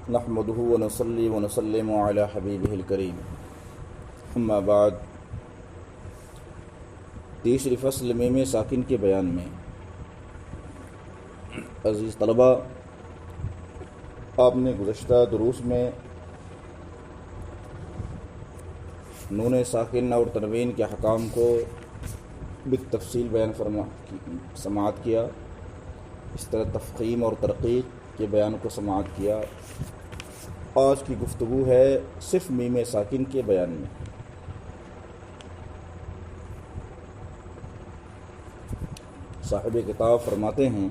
نحمده ونصلي ونسلم على حبیبہ الکریم اما بعد۔ تیسری فصل میم ساکن کے بیان میں عزیز طلبہ، آپ نے گزشتہ دروس میں نون ساکن اور تنوین کے احکام کو بالتفصیل بیان سماعت کیا، اس طرح تفخیم اور ترقیق کے بیان کو سماعت کیا۔ آج کی گفتگو ہے صرف میم ساکن کے بیان میں۔ صاحب کتاب فرماتے ہیں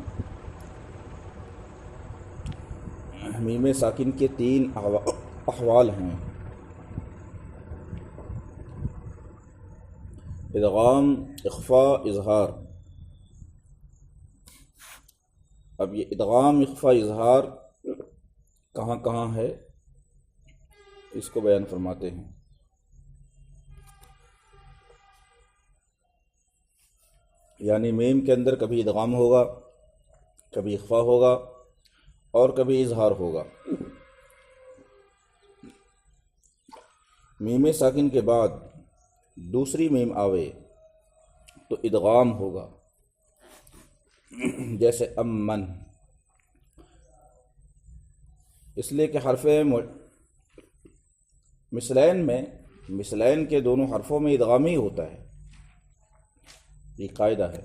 میم ساکن کے 3 احوال ہیں: ادغام، اخفاء، اظہار۔ اب یہ ادغام، اخفاء، اظہار کہاں کہاں ہے، اس کو بیان فرماتے ہیں۔ یعنی میم کے اندر کبھی ادغام ہوگا، کبھی اخفاء ہوگا اور کبھی اظہار ہوگا۔ میم ساکن کے بعد دوسری میم آوے تو ادغام ہوگا، جیسے امن، اس لیے کہ حرف مثلین کے دونوں حرفوں میں ادغام ہی ہوتا ہے، یہ قاعدہ ہے۔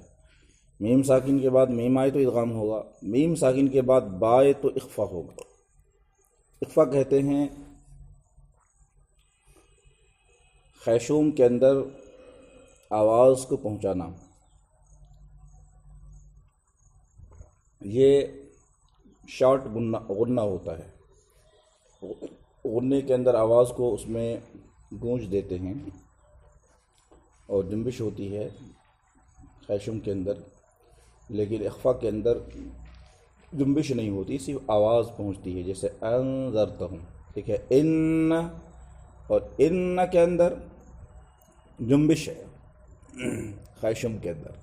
میم ساکن کے بعد میم آئے تو ادغام ہوگا، میم ساکن کے بعد با آئے تو اخفا ہوگا۔ اخفا کہتے ہیں خیشوم کے اندر آواز کو پہنچانا۔ یہ شارٹ غنہ ہوتا ہے، غنے کے اندر آواز کو اس میں گونج دیتے ہیں اور جنبش ہوتی ہے خیشوم کے اندر، لیکن اخفا کے اندر جنبش نہیں ہوتی، صرف آواز پہنچتی ہے، جیسے انذرتہم، ٹھیک ہے۔ ان اور ان کے اندر جنبش ہے خیشوم کے اندر،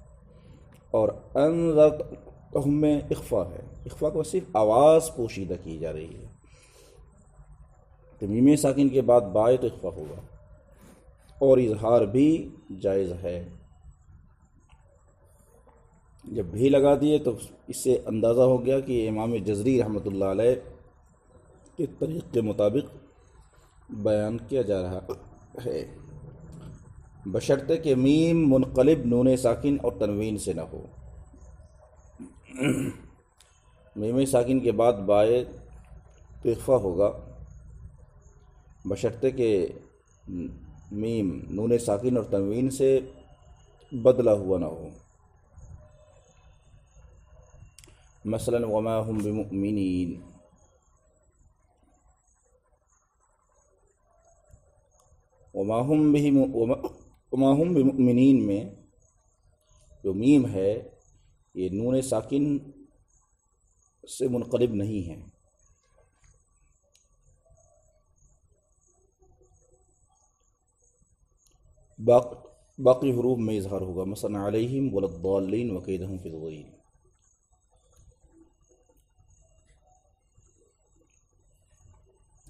اور انذرتہم میں اخفا ہے، اخفا کو صرف آواز پوشیدہ کی جا رہی ہے۔ تو میم ساکن کے بعد بائے تو اخفا ہوگا، اور اظہار بھی جائز ہے۔ جب بھی لگا دیے تو اس سے اندازہ ہو گیا کہ امام جزری رحمۃ اللہ علیہ کے طریق کے مطابق بیان کیا جا رہا ہے، بشرطے کہ میم منقلب نون ساکن اور تنوین سے نہ ہو۔ میم ساکن کے بعد بائے تو اخفا ہوگا، بشرطے کہ میم نون ساکن اور تنوین سے بدلا ہوا نہ ہو۔ مثلا وما هم بمؤمنین، وما هم بمؤمنین میں جو میم ہے یہ نون ساکن سے منقلب نہیں ہے۔ باقی حروف میں اظہار ہوگا، مثلا علیہم ولا الضالین وکیدہم فی الضالین۔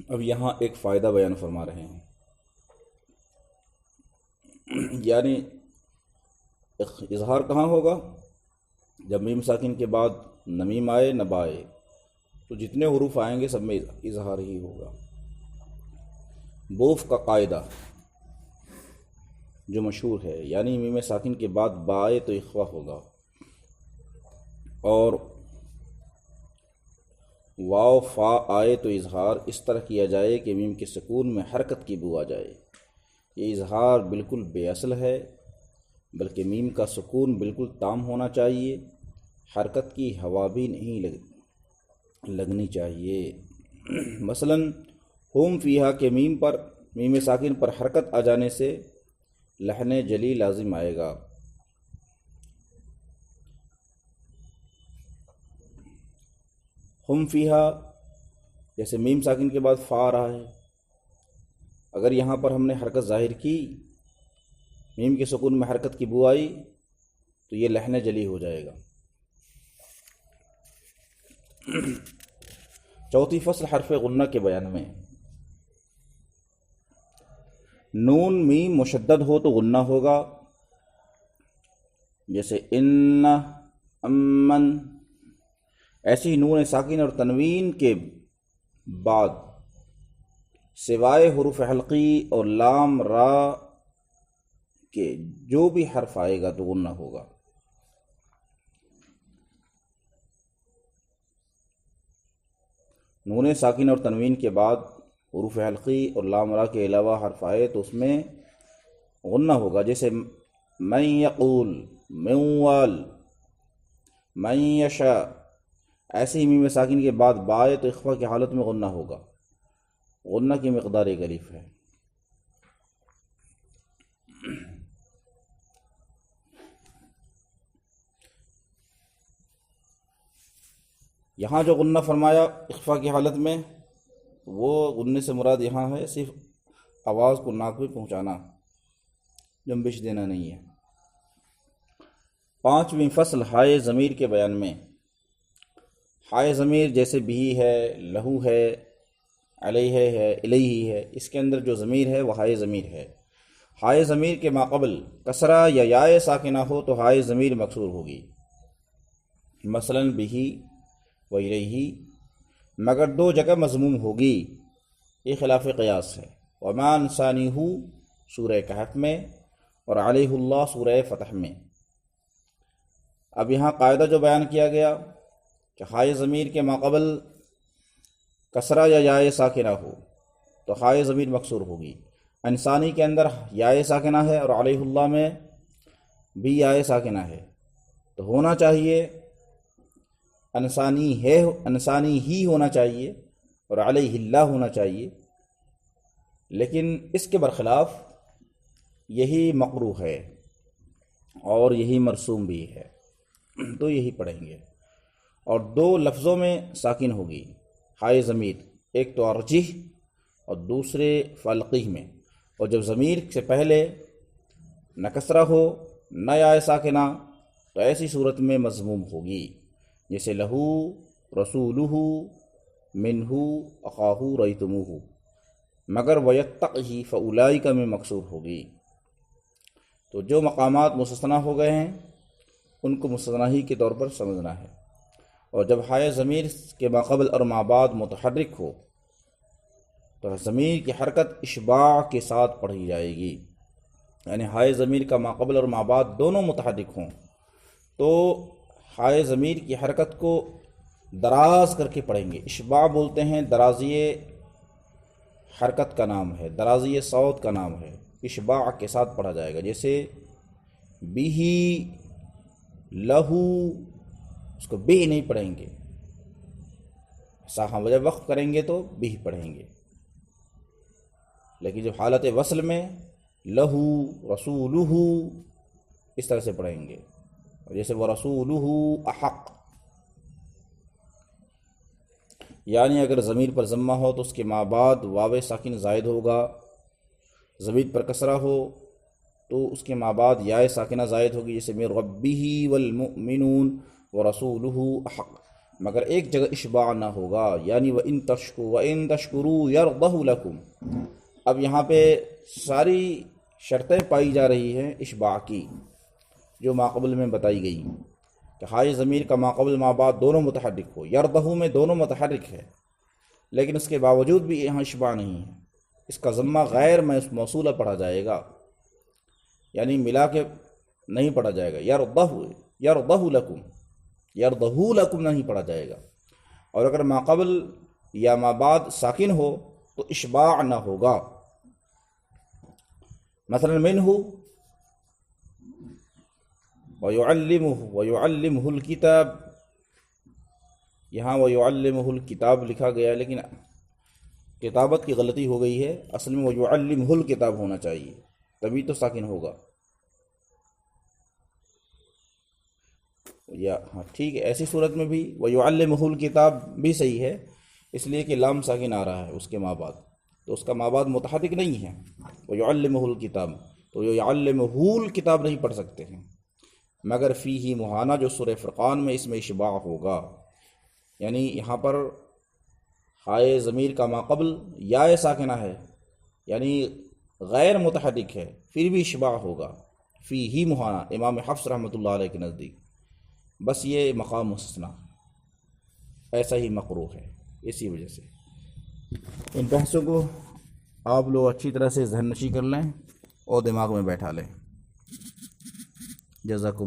اب یہاں ایک فائدہ بیان فرما رہے ہیں، یعنی اظہار کہاں ہوگا؟ جب میم ساکن کے بعد نہ میم آئے نہ با آئے تو جتنے حروف آئیں گے سب میں اظہار ہی ہوگا۔ بوف کا قاعدہ جو مشہور ہے، یعنی میم ساکن کے بعد با آئے تو اخفا ہوگا، اور واو فا آئے تو اظہار اس طرح کیا جائے کہ میم کے سکون میں حرکت کی بو آ جائے۔ یہ اظہار بالکل بے اصل ہے، بلکہ میم کا سکون بالکل تام ہونا چاہیے، حرکت کی ہوا بھی نہیں لگنی چاہیے۔ مثلا ہم فیہا کے میم ساکن پر حرکت آ جانے سے لحن جلی لازم آئے گا۔ ہم فیہا جیسے میم ساکن کے بعد فا آ رہا ہے، اگر یہاں پر ہم نے حرکت ظاہر کی، میم کے سکون میں حرکت کی بو آئی تو یہ لحن جلی ہو جائے گا۔ چوتھی فصل حرف غنہ کے بیان میں، نون میم مشدد ہو تو غنہ ہوگا، جیسے ان، امن، ایسی نون ساکن اور تنوین کے بعد سوائے حروف حلقی اور لام را کے جو بھی حرف آئے گا تو غنہ ہوگا۔ نون ساکن اور تنوین کے بعد حروف حلقی اور لام را کے علاوہ حرف آئے تو اس میں غنہ ہوگا، جیسے من یقول، منوال، من یشاء، ایسے ہی میم ساکن کے بعد بائے تو اخفا کی حالت میں غنہ ہوگا۔ غنہ کی مقدار ایک الف ہے۔ یہاں جو غنہ فرمایا اخفا کی حالت میں، وہ غنے سے مراد یہاں ہے صرف آواز کو ناک میں پہنچانا، جنبش دینا نہیں ہے۔ پانچویں فصل ہائے ضمیر کے بیان میں، ہائے ضمیر جیسے بھی ہے، لہو ہے، علیہ ہے، الیہ ہے، اس کے اندر جو ضمیر ہے وہ ہائے ضمیر ہے۔ ہائے ضمیر کے ماقبل کسرہ یا یائے ساکنہ ہو تو ہائے ضمیر مکسور ہوگی، مثلا بھی و الیہ، مگر دو جگہ مضموم ہوگی، یہ خلاف قیاس ہے۔ وما انسانیہ سورہ کہف میں اور علیہ اللہ سورہ فتح میں۔ اب یہاں قاعدہ جو بیان کیا گیا کہ ہائے ضمیر کے ماقبل کسرہ یا یائے ساکنہ ہو تو ہائے ضمیر مکسور ہوگی۔ انسانی کے اندر یائے ساکنہ ہے اور علیہ اللہ میں بھی یائے ساکنہ ہے، تو ہونا چاہیے انسانی ہی ہونا چاہیے اور علیہ اللہ ہونا چاہیے، لیکن اس کے برخلاف یہی مقروء ہے اور یہی مرسوم بھی ہے، تو یہی پڑھیں گے۔ اور دو لفظوں میں ساکن ہوگی ہائے ضمیر، ایک تو ارجح اور دوسرے فلقی میں، اور جب ضمیر سے پہلے نہ کسرہ ہو نہ یائے ساکنہ تو ایسی صورت میں مضموم ہوگی، جیسے لہو، رسولہ، منہ، اخاہ، رأیتموہ، مگر ویتقہ فاولئک میں مکسور ہوگی۔ تو جو مقامات مستثنی ہو گئے ہیں ان کو مستثنی ہی کے طور پر سمجھنا ہے۔ اور جب ہائے ضمیر کے ماقبل اور مابعد متحرک ہو تو ضمیر کی حرکت اشباع کے ساتھ پڑھی جائے گی، یعنی ہائے ضمیر کا ماقبل اور مابعد دونوں متحرک ہوں تو ہائے ضمیر کی حرکت کو دراز کر کے پڑھیں گے۔ اشباع بولتے ہیں، درازی حرکت کا نام ہے، درازی صوت کا نام ہے، اشباع کے ساتھ پڑھا جائے گا، جیسے بیہی، لہو، اس کو بھی نہیں پڑھیں گے، ہاں جب وقف کریں گے تو بھی پڑھیں گے، لیکن جب حالت وصل میں لہو، رسولہ، اس طرح سے پڑھیں گے، جیسے وَرَسُولُهُ أَحَقُّ، یعنی اگر ضمیر پر ضمہ ہو تو اس کے مابعد واو ساکن زائد ہوگا، ضمیر پر کسرہ ہو تو اس کے مابعد یائے ساکنہ زائد ہوگی، جیسے مِن رَبِّهِ وَالْمُؤْمِنُونَ وَرَسُولُهُ أَحَقُّ، مگر ایک جگہ اشباع نہ ہوگا، یعنی وَإِن تَشْكُرُوا يَرْضَهُ لَكُمْ۔ اب یہاں پہ ساری شرطیں پائی جا رہی ہیں اشباع کی جو ماقبل میں بتائی گئی کہ ہائے ضمیر کا ماقبل مابعد دونوں متحرک ہو، یرضہ میں دونوں متحرک ہے لیکن اس کے باوجود بھی یہاں اشباع نہیں ہے، اس کا ضمہ غیر موصولہ پڑھا جائے گا، یعنی ملا کے نہیں پڑھا جائے گا، یرضہ لکم نہیں پڑھا جائے گا۔ اور اگر ماقبل یا مابعد ساکن ہو تو اشباع نہ ہوگا، مثلا منہ وَيُعَلِّمُهُ الْكِتَابَ، یہاں وَيُعَلِّمُهُ الْكِتَابَ لکھا گیا لیکن کتابت کی غلطی ہو گئی ہے، اصل میں وَيُعَلِّمُهُ الْكِتَابَ ہونا چاہیے، تبھی تو ساکن ہوگا۔ یا ہاں ٹھیک ہے، ایسی صورت میں بھی وَيُعَلِّمُهُ الْكِتَابَ بھی صحیح ہے، اس لیے کہ لام ساکن آ رہا ہے اس کے مابعد، تو اس کا مابعد متحرک نہیں ہے، وَيُعَلِّمُهُ الْكِتَابَ، تو يُعَلِّمُهُ الْكِتَابَ نہیں پڑھ سکتے ہیں، مگر فیہ مہانہ جو سورہ فرقان میں اس میں اشباع ہوگا، یعنی یہاں پر ہائے ضمیر کا ما قبل یا ساکنہ ہے، یعنی غیر متحرک ہے، پھر بھی اشباع ہوگا، فی ہی مہانا امام حفص رحمۃ اللہ علیہ کے نزدیک، بس یہ مقام مستثنا ایسا ہی مقروء ہے۔ اسی وجہ سے ان بحثوں کو آپ لوگ اچھی طرح سے ذہن نشی کر لیں اور دماغ میں بیٹھا لیں۔ جزاکم